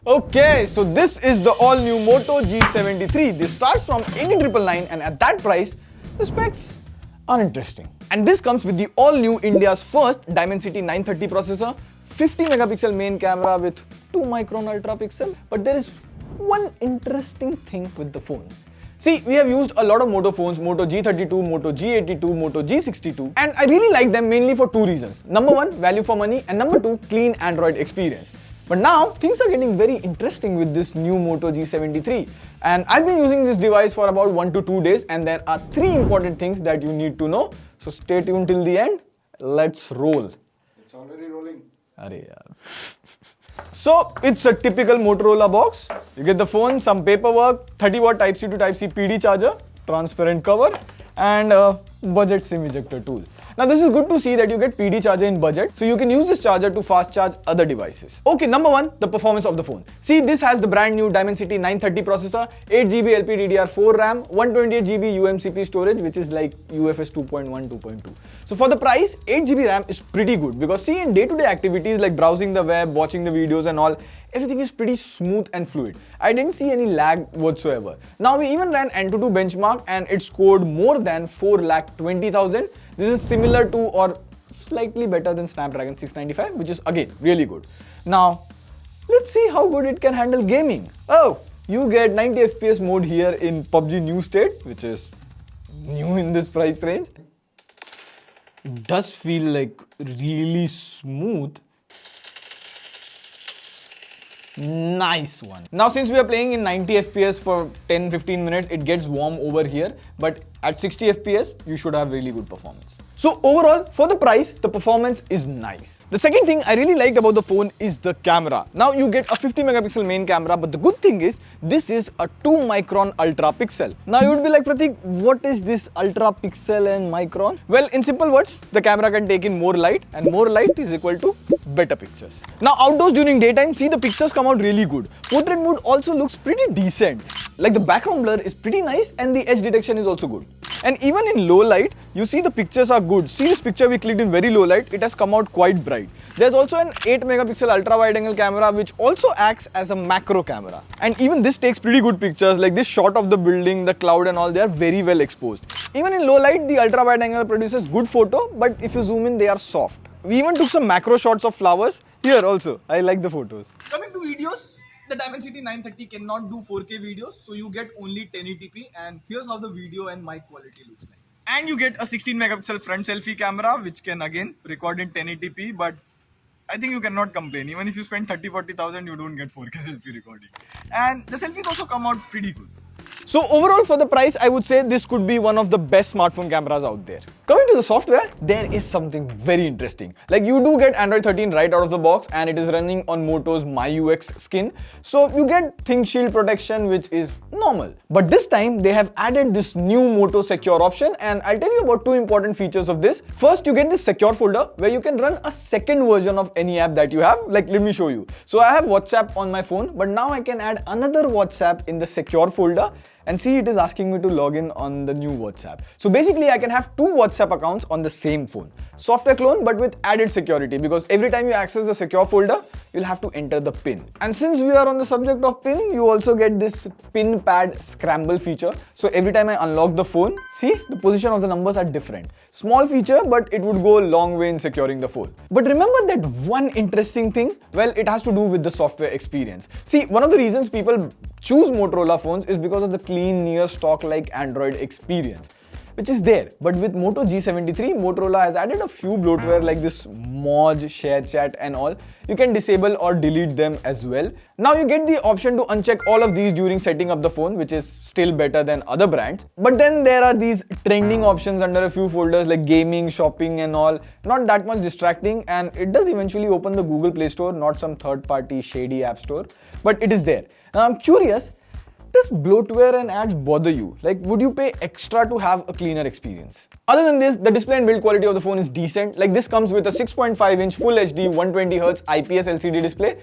Okay, so this is the all-new Moto G73. This starts from 18,999 and at that price, the specs are interesting. And this comes with the all-new India's first Dimensity 930 processor, 50 megapixel main camera with 2 micron ultra pixel. But there is one interesting thing with the phone. See, we have used a lot of Moto phones, Moto G32, Moto G82, Moto G62, and I really like them mainly for two reasons. Number one, value for money, and number two, clean Android experience. But now, things are getting very interesting with this new Moto G73. And I've been using this device for about 1 to 2 days, and there are 3 important things that you need to know. So stay tuned till the end. Let's roll. It's already rolling. Arey yaar. So, it's a typical Motorola box. You get the phone, some paperwork, 30-watt Type-C to Type-C PD charger, transparent cover, and a budget SIM ejector tool. Now this is good to see that you get PD charger in budget, so you can use this charger to fast charge other devices. Okay, number one, the performance of the phone. See, this has the brand new Dimensity 930 processor, 8GB LPDDR4 RAM, 128GB UMCP storage, which is like UFS 2.1, 2.2. So for the price, 8GB RAM is pretty good because see, in day-to-day activities like browsing the web, watching the videos and all, everything is pretty smooth and fluid. I didn't see any lag whatsoever. Now we even ran Antutu benchmark and it scored more than 4,20,000. This is similar to or slightly better than Snapdragon 695, which is again really good. Now, let's see how good it can handle gaming. Oh, you get 90 FPS mode here in PUBG New State, which is new in this price range. It does feel like really smooth. Nice one. Now since we are playing in 90 FPS for 10-15 minutes, it gets warm over here, but at 60 FPS, you should have really good performance. So overall, for the price, the performance is nice. The second thing I really liked about the phone is the camera. Now you get a 50 megapixel main camera, but the good thing is, this is a 2 micron ultra pixel. Now you would be like, Pratik, what is this ultra pixel and micron? Well, in simple words, the camera can take in more light and more light is equal to better pictures. Now outdoors during daytime, see the pictures come out really good. Portrait mode also looks pretty decent. Like the background blur is pretty nice and the edge detection is also good. And even in low light, you see the pictures are good. See this picture we clicked in very low light, it has come out quite bright. There's also an 8 megapixel ultra wide angle camera which also acts as a macro camera. And even this takes pretty good pictures, like this shot of the building, the cloud and all, they are very well exposed. Even in low light, the ultra wide angle produces good photo, but if you zoom in, they are soft. We even took some macro shots of flowers. Here also, I like the photos. Coming to videos, the Dimensity 930 cannot do 4K videos, so you get only 1080p, and here's how the video and mic quality looks like. And you get a 16 megapixel front selfie camera, which can again record in 1080p, but I think you cannot complain. Even if you spend 30-40,000, you don't get 4K selfie recording. And the selfies also come out pretty good. So overall for the price, I would say this could be one of the best smartphone cameras out there. Coming to the software, there is something very interesting. Like you do get Android 13 right out of the box and it is running on Moto's MyUX skin. So you get ThinkShield protection, which is normal. But this time they have added this new Moto Secure option, and I'll tell you about 2 important features of this. First, you get this secure folder where you can run a second version of any app that you have. Like let me show you. So I have WhatsApp on my phone, but now I can add another WhatsApp in the secure folder. And see, it is asking me to log in on the new WhatsApp. So basically, I can have 2 WhatsApp accounts on the same phone. Software clone, but with added security, because every time you access the secure folder, you'll have to enter the PIN. And since we are on the subject of PIN, you also get this PIN pad scramble feature. So every time I unlock the phone, see, the position of the numbers are different. Small feature, but it would go a long way in securing the phone. But remember that one interesting thing? Well, it has to do with the software experience. See, one of the reasons people choose Motorola phones is because of the clean, near stock like Android experience, which is there. But with Moto G73, Motorola has added a few bloatware like this Moj, Share Chat and all. You can disable or delete them as well. Now you get the option to uncheck all of these during setting up the phone, which is still better than other brands. But then there are these trending options under a few folders like gaming, shopping and all. Not that much distracting, and it does eventually open the Google Play Store, not some third-party shady app store, but it is there. Now I'm curious, does bloatware and ads bother you? Like, would you pay extra to have a cleaner experience? Other than this, the display and build quality of the phone is decent. Like this comes with a 6.5-inch Full HD 120Hz IPS LCD display.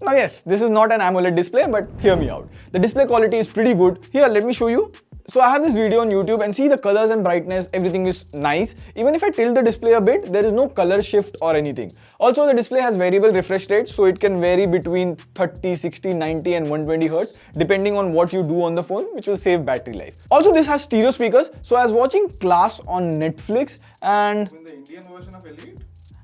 Now yes, this is not an AMOLED display, but hear me out. The display quality is pretty good. Here, let me show you. So I have this video on YouTube and see the colors and brightness, everything is nice. Even if I tilt the display a bit, there is no color shift or anything. Also, the display has variable refresh rate, so it can vary between 30, 60, 90 and 120 Hz depending on what you do on the phone, which will save battery life. Also, this has stereo speakers, so I was watching Class on Netflix and... In the Indian version of Elite?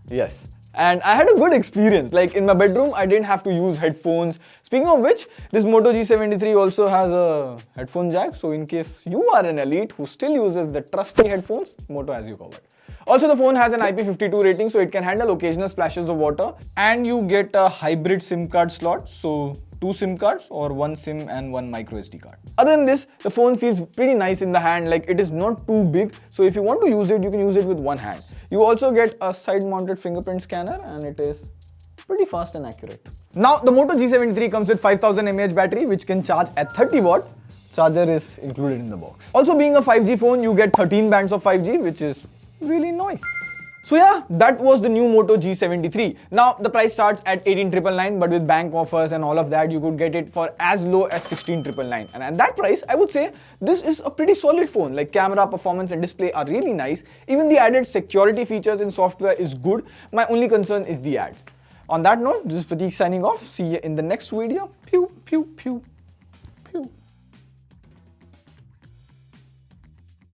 Yes. And I had a good experience. Like in my bedroom, I didn't have to use headphones. Speaking of which, this Moto G73 also has a headphone jack. So in case you are an elite who still uses the trusty headphones, Moto has you covered. Also, the phone has an IP52 rating, so it can handle occasional splashes of water. And you get a hybrid SIM card slot. So 2 SIM cards or 1 SIM and 1 micro SD card. Other than this, the phone feels pretty nice in the hand, like it is not too big. So if you want to use it, you can use it with one hand. You also get a side mounted fingerprint scanner and it is pretty fast and accurate. Now the Moto G73 comes with 5000 mAh battery which can charge at 30 watt. Charger is included in the box. Also being a 5G phone, you get 13 bands of 5G which is really nice. So yeah, that was the new Moto G73. Now the price starts at 18,999, but with bank offers and all of that, you could get it for as low as 16,999. And at that price, I would say this is a pretty solid phone. Like camera, performance and display are really nice. Even the added security features in software is good. My only concern is the ads. On that note, this is Prateek signing off. See you in the next video. Pew, pew, pew.